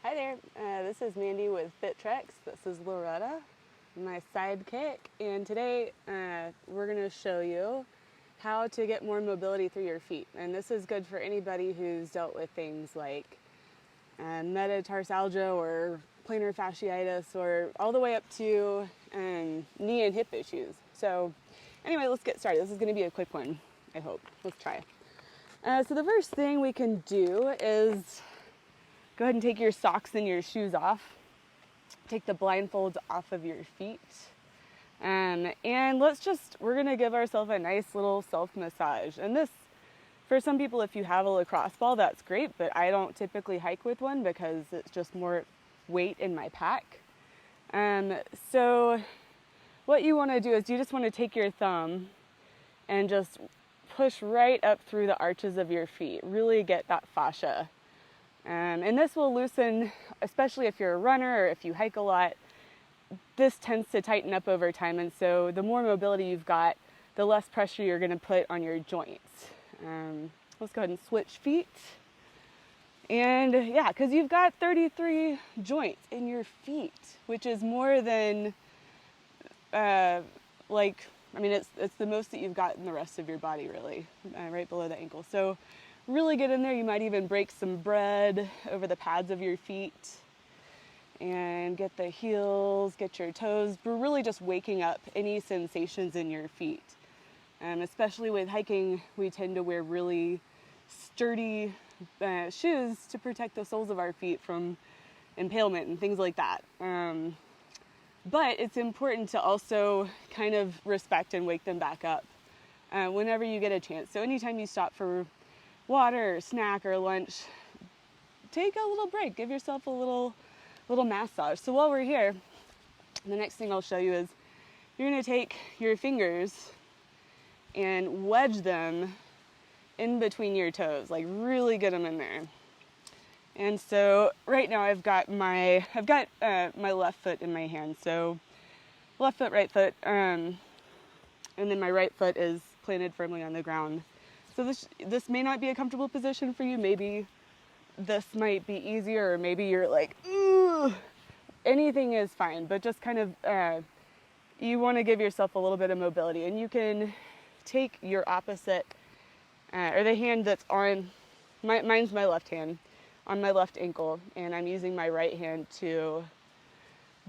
Hi there, this is Mandy with FitTrex. This is Loretta, my sidekick, and today we're going to show you how to get more mobility through your feet. And this is good for anybody who's dealt with things like metatarsalgia or plantar fasciitis or all the way up to knee and hip issues. So anyway, let's get started. This is going to be a quick one, I hope. Let's try. So the first thing we can do is go ahead and take your socks and your shoes off. Take the blindfolds off of your feet. And we're going to give ourselves a nice little self-massage. And this, for some people, if you have a lacrosse ball, that's great, but I don't typically hike with one because it's just more weight in my pack. So what you want to do is you just want to take your thumb and just push right up through the arches of your feet. Really get that fascia. And this will loosen, especially if you're a runner or if you hike a lot. This tends to tighten up over time, and so the more mobility you've got, the less pressure you're going to put on your joints. Let's go ahead and switch feet. And yeah, because you've got 33 joints in your feet, which is more than, it's the most that you've got in the rest of your body, really, right below the ankle. So really get in there. You might even break some bread over the pads of your feet and get the heels, get your toes. We're really just waking up any sensations in your feet. Especially with hiking, we tend to wear really sturdy shoes to protect the soles of our feet from impalement and things like that. But it's important to also kind of respect and wake them back up whenever you get a chance. So anytime you stop for water or snack or lunch, take a little break, give yourself a little massage. So while we're here, the next thing I'll show you is you're going to take your fingers and wedge them in between your toes, like really get them in there. And so right now I've got my left foot in my hand. So left foot, right foot, and then my right foot is planted firmly on the ground. So this may not be a comfortable position for you. Maybe this might be easier, or maybe you're like, ooh, anything is fine. But just kind of, you want to give yourself a little bit of mobility. And you can take your opposite, or the hand that's on, mine's my left hand, on my left ankle. And I'm using my right hand to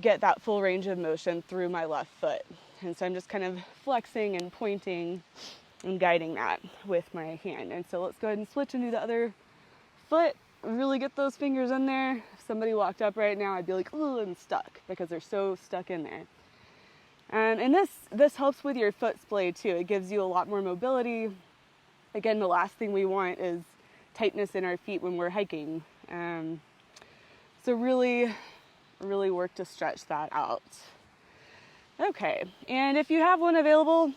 get that full range of motion through my left foot. And so I'm just kind of flexing and pointing and guiding that with my hand. And so let's go ahead and switch and do the other foot. Really get those fingers in there. If somebody walked up right now, I'd be like, ooh, I'm stuck, because they're so stuck in there. And this helps with your foot splay too. It gives you a lot more mobility. Again, the last thing we want is tightness in our feet when we're hiking. So really work to stretch that out. Okay, and if you have one available,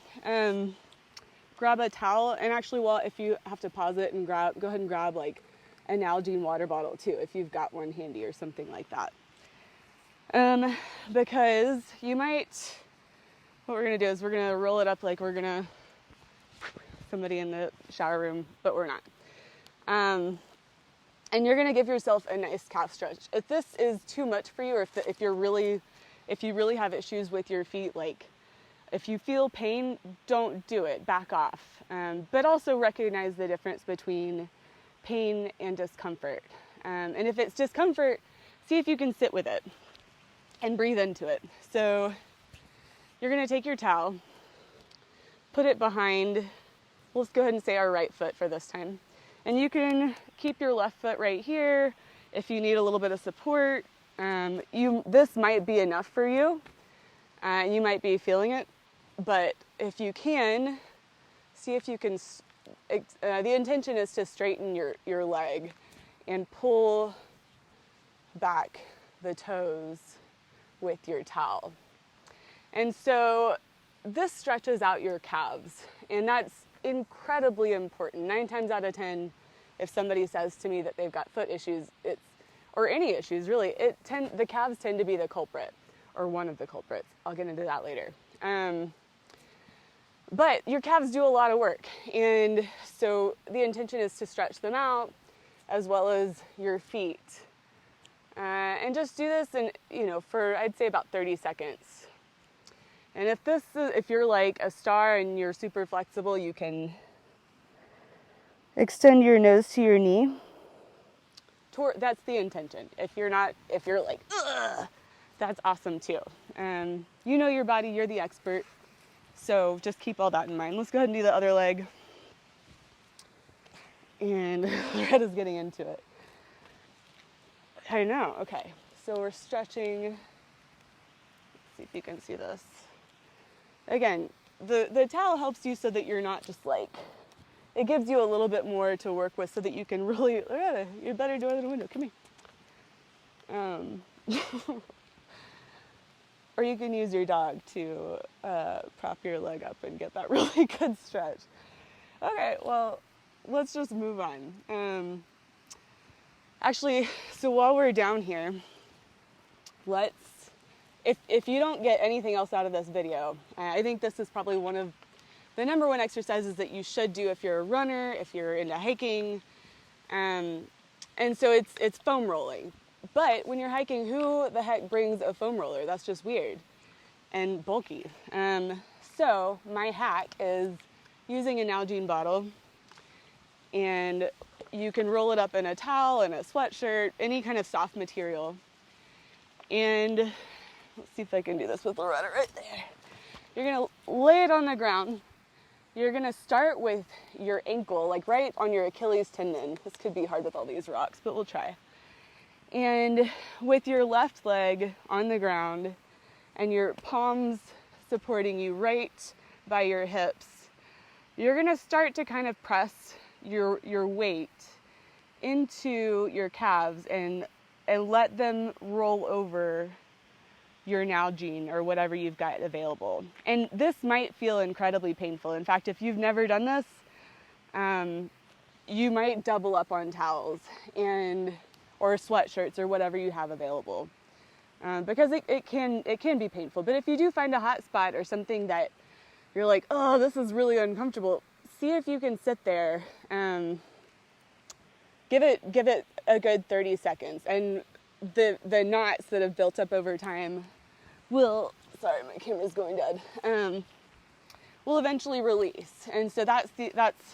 grab a towel, and actually, if you have to pause it and go ahead and grab like an Nalgene water bottle too, if you've got one handy or something like that. Because what we're gonna do is we're gonna roll it up like we're gonna somebody in the shower room, but we're not. And you're gonna give yourself a nice calf stretch. If this is too much for you, or if you really have issues with your feet, like if you feel pain, don't do it, back off. But also recognize the difference between pain and discomfort. And if it's discomfort, see if you can sit with it and breathe into it. So you're gonna take your towel, put it behind, let's go ahead and say our right foot for this time. And you can keep your left foot right here if you need a little bit of support. This might be enough for you. You might be feeling it. But if you can, see if you can, the intention is to straighten your leg and pull back the toes with your towel. And so this stretches out your calves, and that's incredibly important. 9 times out of 10, if somebody says to me that they've got foot issues, or any issues really, the calves tend to be the culprit, or one of the culprits. I'll get into that later. But your calves do a lot of work, and so the intention is to stretch them out, as well as your feet And just do this for I'd say about 30 seconds. And if you're like a star and you're super flexible, you can extend your nose to your knee. That's the intention. If you're like, ugh, that's awesome too. You know your body, you're the expert. So just keep all that in mind. Let's go ahead and do the other leg. And Loretta's getting into it. I know, okay. So we're stretching. Let's see if you can see this. Again, the towel helps you so that you're not just like, it gives you a little bit more to work with so that you can really, Loretta, you better door than a window, come here. Or you can use your dog to prop your leg up and get that really good stretch. Okay, well, let's just move on. Actually, so while we're down here, if you don't get anything else out of this video, I think this is probably one of the number one exercises that you should do if you're a runner, if you're into hiking. And so it's foam rolling. But when you're hiking, who the heck brings a foam roller? That's just weird and bulky. So my hack is using a Nalgene bottle, and you can roll it up in a towel, in a sweatshirt, any kind of soft material. And let's see if I can do this with Loretta right there. You're gonna lay it on the ground. You're gonna start with your ankle, like right on your Achilles tendon. This could be hard with all these rocks, but we'll try. And with your left leg on the ground and your palms supporting you right by your hips, you're gonna start to kind of press your weight into your calves and let them roll over your Nalgene or whatever you've got available. And this might feel incredibly painful. In fact, if you've never done this, you might double up on towels or sweatshirts or whatever you have available, because it can be painful. But if you do find a hot spot or something that you're like, oh, this is really uncomfortable, see if you can sit there. Give it a good 30 seconds, and the knots that have built up over time will, sorry, my camera's going dead, will eventually release. And so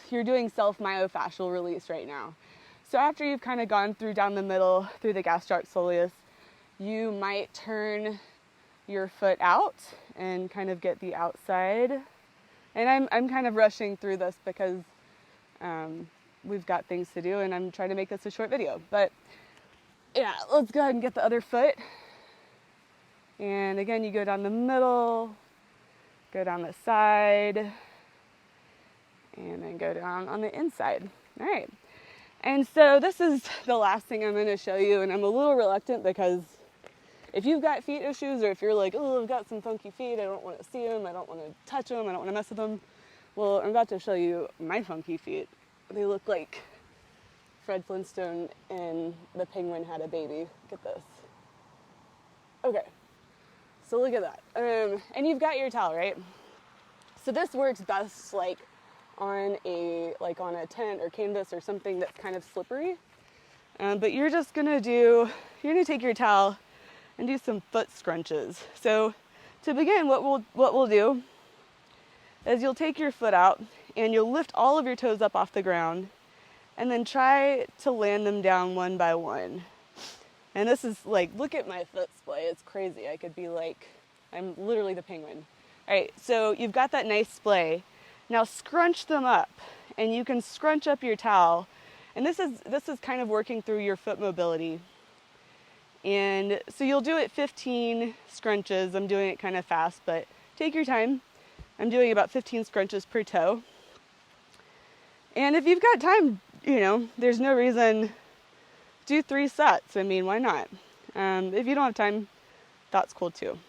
you're doing self-myofascial release right now. So after you've kind of gone down the middle through the gastroc soleus, you might turn your foot out and kind of get the outside. And I'm kind of rushing through this because we've got things to do and I'm trying to make this a short video. But yeah, let's go ahead and get the other foot. And again, you go down the middle, go down the side, and then go down on the inside. All right. And so this is the last thing I'm going to show you, and I'm a little reluctant because if you've got feet issues, or if you're like, oh, I've got some funky feet, I don't want to see them, I don't want to touch them, I don't want to mess with them. Well, I'm about to show you my funky feet. They look like Fred Flintstone and the penguin had a baby. Look at this. Okay, so look at that. And you've got your towel, right? So this works best like on a tent or canvas or something that's kind of slippery. But you're gonna take your towel and do some foot scrunches. So to begin, what we'll do is you'll take your foot out and you'll lift all of your toes up off the ground and then try to land them down one by one. And this is like, look at my foot splay. It's crazy. I could be like, I'm literally the penguin. All right, so you've got that nice splay. Now scrunch them up, and you can scrunch up your towel. And this is kind of working through your foot mobility. And so you'll do it 15 scrunches. I'm doing it kind of fast, but take your time. I'm doing about 15 scrunches per toe. And if you've got time, there's no reason, do 3 sets. I mean, why not? If you don't have time, that's cool too.